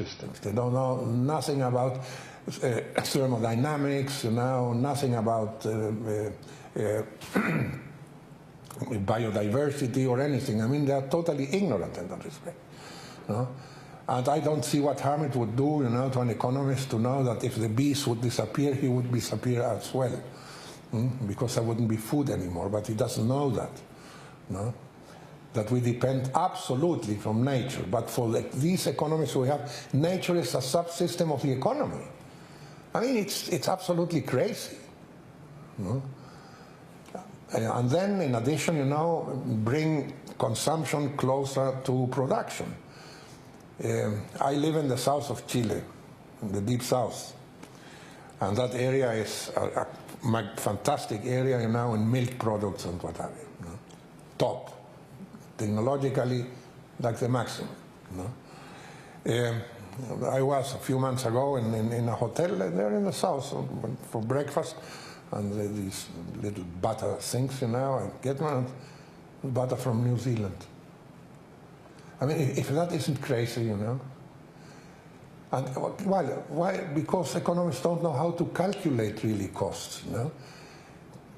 systems. They don't know nothing about thermodynamics, nothing about biodiversity or anything. I mean, they are totally ignorant in that respect. And I don't see what harm it would do, to an economist to know that if the bees would disappear, he would disappear as well, because there wouldn't be food anymore. But he doesn't know that, that we depend absolutely from nature. But for these economists we have, nature is a subsystem of the economy. I mean, it's absolutely crazy. And then, in addition, bring consumption closer to production. I live in the south of Chile, in the deep south, and that area is a fantastic area, in milk products and what have you. Top, technologically, like the maximum. I was a few months ago in a hotel there in the south for breakfast, and these little butter things, I get one, butter from New Zealand. I mean, if that isn't crazy, And why? Because economists don't know how to calculate really costs,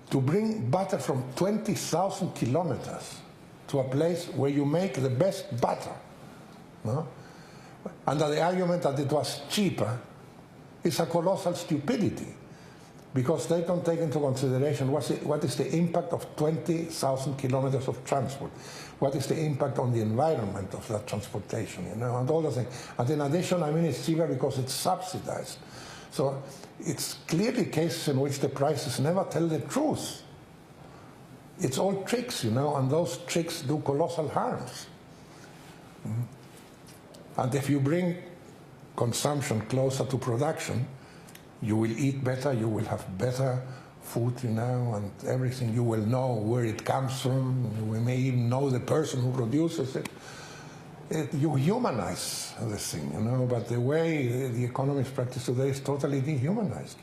To bring butter from 20,000 kilometers to a place where you make the best butter, under the argument that it was cheaper, is a colossal stupidity, because they don't take into consideration what is the impact of 20,000 kilometers of transport, what is the impact on the environment of that transportation, and all those things. And in addition, I mean, it's cheaper because it's subsidized. So it's clearly cases in which the prices never tell the truth. It's all tricks, and those tricks do colossal harms. And if you bring consumption closer to production, you will eat better, you will have better food, and everything. You will know where it comes from. You may even know the person who produces it. You humanize the thing, but the way the economists practice today is totally dehumanized.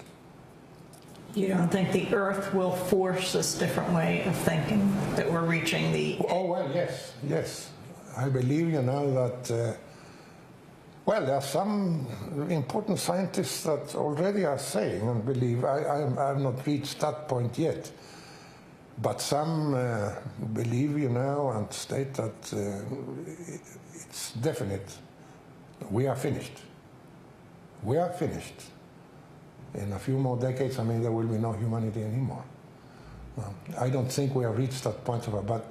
You don't think the Earth will force this different way of thinking, that we're reaching the... Oh, well, yes. I believe, that... well, there are some important scientists that already are saying and believe, I have not reached that point yet, but some believe, and state that it's definite. We are finished. We are finished. In a few more decades, I mean, there will be no humanity anymore. I don't think we have reached that point but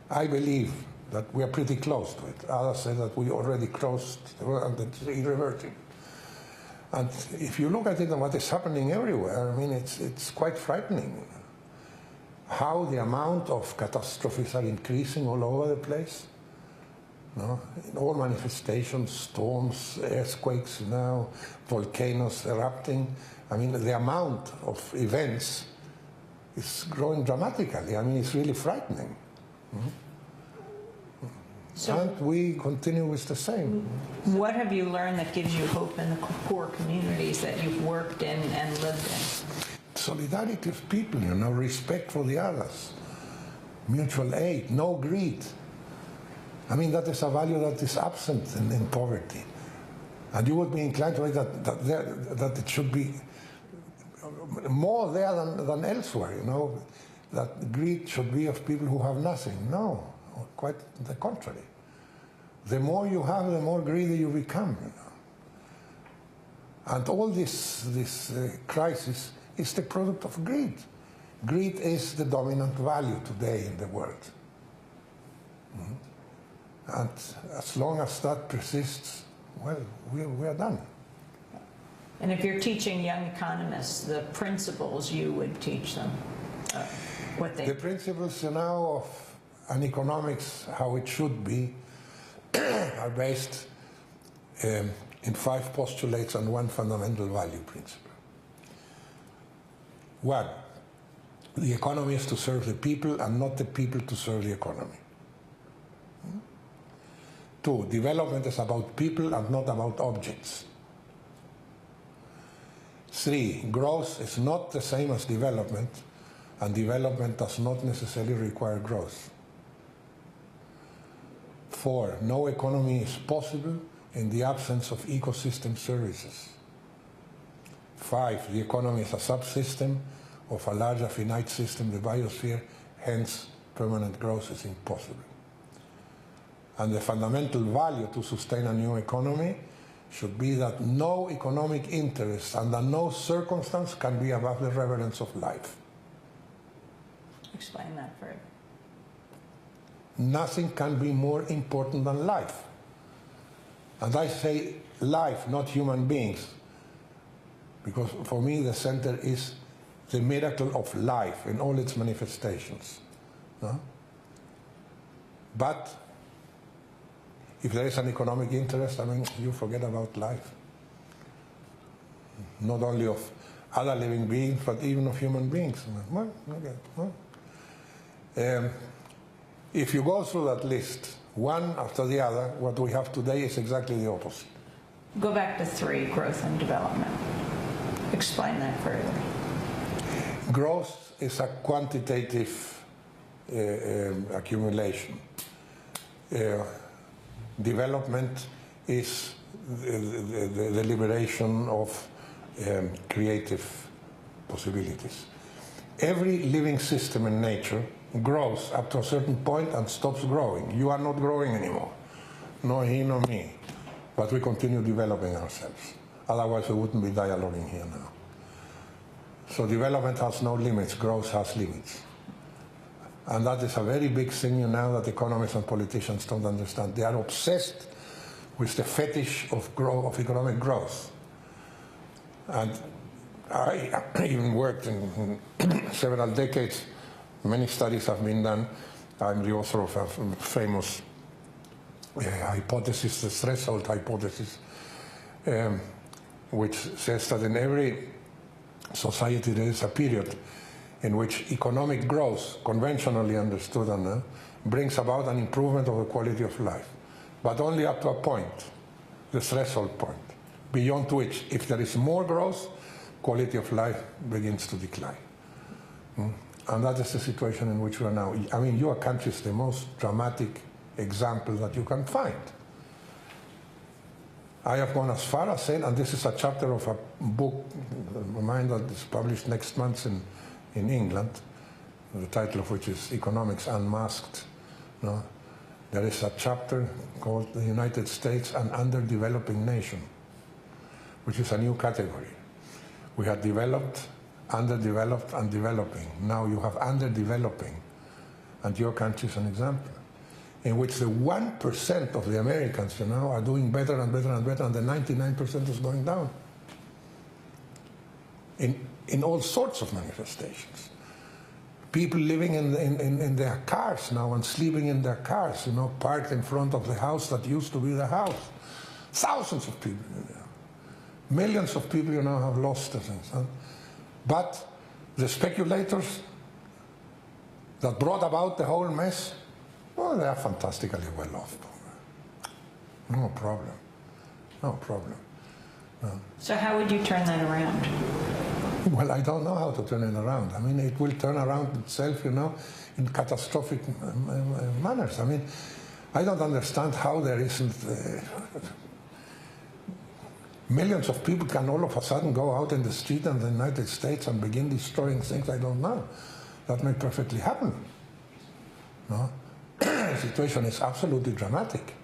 I believe that we are pretty close to it. Others say that we already crossed and it's irreversible. And if you look at it and what is happening everywhere, I mean, it's quite frightening. How the amount of catastrophes are increasing all over the place. In all manifestations, storms, earthquakes volcanoes erupting. I mean, the amount of events is growing dramatically. I mean, it's really frightening. So, and we continue with the same. What have you learned that gives you hope in the poor communities that you've worked in and lived in? Solidarity of people, respect for the others, mutual aid, no greed. I mean, that is a value that is absent in poverty. And you would be inclined to say that it should be more there than elsewhere, that greed should be of people who have nothing. No. Quite the contrary. The more you have, the more greedy you become. And all this crisis is the product of greed. Greed is the dominant value today in the world. And as long as that persists, well, we are done. And if you're teaching young economists the principles you would teach them, The principles of and economics, how it should be, are based in 5 postulates and 1 fundamental value principle. 1, the economy is to serve the people and not the people to serve the economy. 2, development is about people and not about objects. 3, growth is not the same as development, and development does not necessarily require growth. 4, no economy is possible in the absence of ecosystem services. 5, the economy is a subsystem of a larger finite system, the biosphere, hence permanent growth is impossible. And the fundamental value to sustain a new economy should be that no economic interest under no circumstance can be above the reverence of life. Explain that further. Nothing can be more important than life. And I say life, not human beings, because for me the center is the miracle of life in all its manifestations. No? But if there is an economic interest, I mean, you forget about life. Not only of other living beings, but even of human beings. Well, okay. Well. If you go through that list, one after the other, what we have today is exactly the opposite. Go back to 3, growth and development. Explain that further. Growth is a quantitative accumulation. Development is the liberation of creative possibilities. Every living system in nature grows up to a certain point and stops growing. You are not growing anymore, nor he nor me, but we continue developing ourselves. Otherwise we wouldn't be dialoguing here now. So development has no limits, growth has limits. And that is a very big thing now that economists and politicians don't understand. They are obsessed with the fetish of economic growth. And I even worked in several decades. Many studies have been done. I'm the author of a famous hypothesis, the threshold hypothesis, which says that in every society there is a period in which economic growth, conventionally understood, brings about an improvement of the quality of life, but only up to a point, the threshold point, beyond which, if there is more growth, quality of life begins to decline. And that is the situation in which we are now. I mean, your country is the most dramatic example that you can find. I have gone as far as saying, and this is a chapter of a book of mine that is published next month in England, the title of which is Economics Unmasked. No? There is a chapter called The United States, an Underdeveloping Nation, which is a new category. We had developed, underdeveloped, and developing. Now you have underdeveloping, and your country is an example, in which the 1% of the Americans are doing better and better and better, and the 99% is going down. In all sorts of manifestations. People living in their cars now and sleeping in their cars, parked in front of the house that used to be the house. Thousands of people. Millions of people have lost their things. But the speculators that brought about the whole mess, well, they are fantastically well off. No problem. No problem. No. So how would you turn that around? Well, I don't know how to turn it around. I mean, it will turn around itself, in catastrophic manners. I mean, I don't understand how there isn't... millions of people can all of a sudden go out in the street in the United States and begin destroying things. I don't know. That may perfectly happen. No? The situation is absolutely dramatic.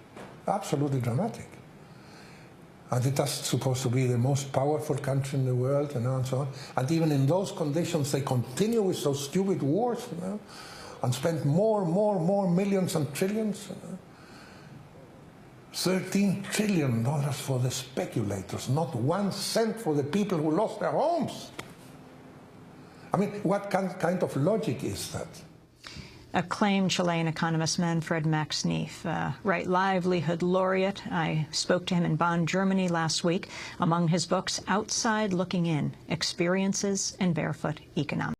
Absolutely dramatic. And it is supposed to be the most powerful country in the world, and so on. And even in those conditions, they continue with those stupid wars, and spend more millions and trillions. $13 trillion for the speculators, not 1 cent for the people who lost their homes. I mean, what kind of logic is that? Acclaimed Chilean economist Manfred Max-Neef, Right Livelihood laureate. I spoke to him in Bonn, Germany last week. Among his books, Outside Looking In, Experiences in Barefoot Economics.